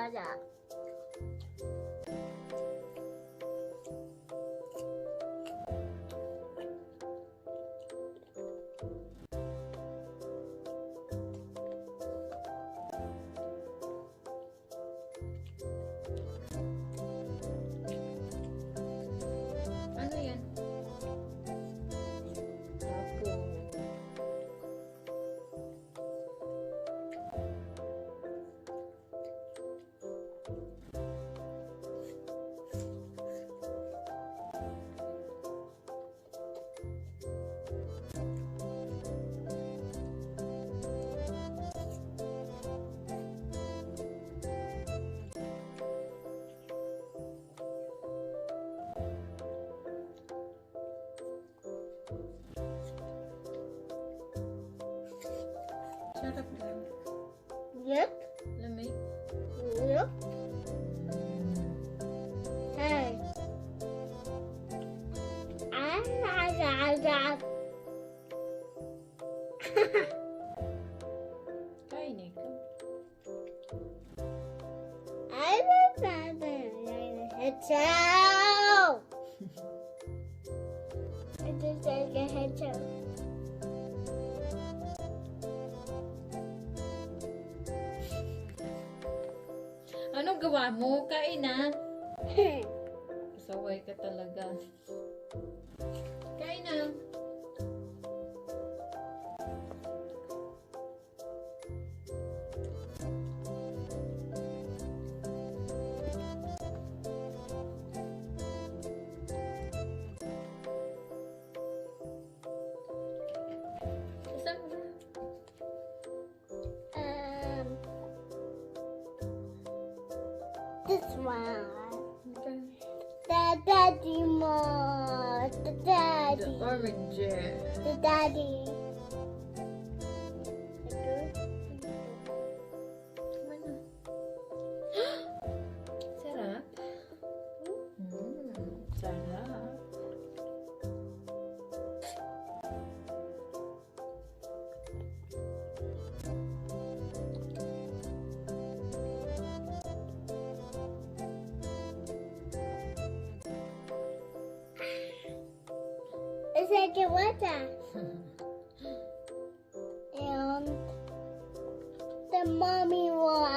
맞아. Ano yan? Apo. Sarap lang. Yep. Lamig. Yep. Hey. Kain ikaw. Anong gawa mo? Kain na. Pasaway ka talaga. Kain na. Saan mo? This one. Okay. The daddy more. The daddy. The oranges. The daddy. Sarap. Sarap. It's like a water. And the mommy one.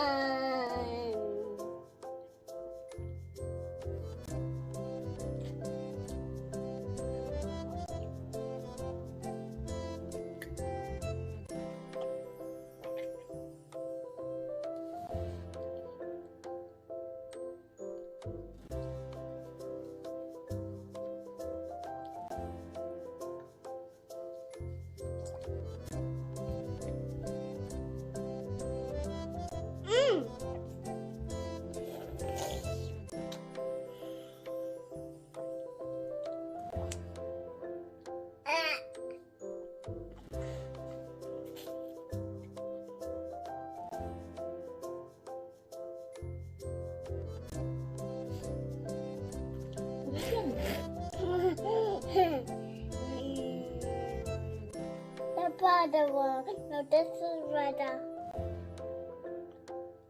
The brother one. No, this is brother.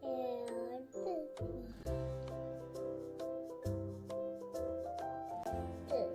And this one. This.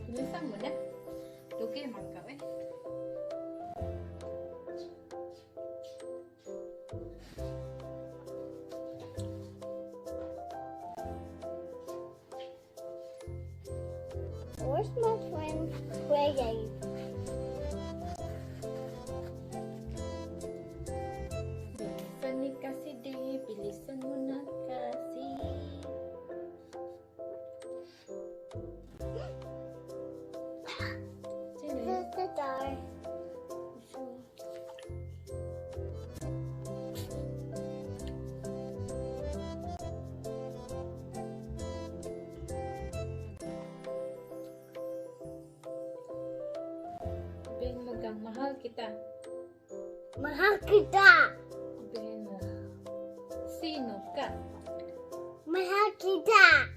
Bilisan mo na. Tuki man ka eh. Where's my friend Craig? kang mahal kita. Mahal kita. Sabihin mo, sino ka? Mahal kita.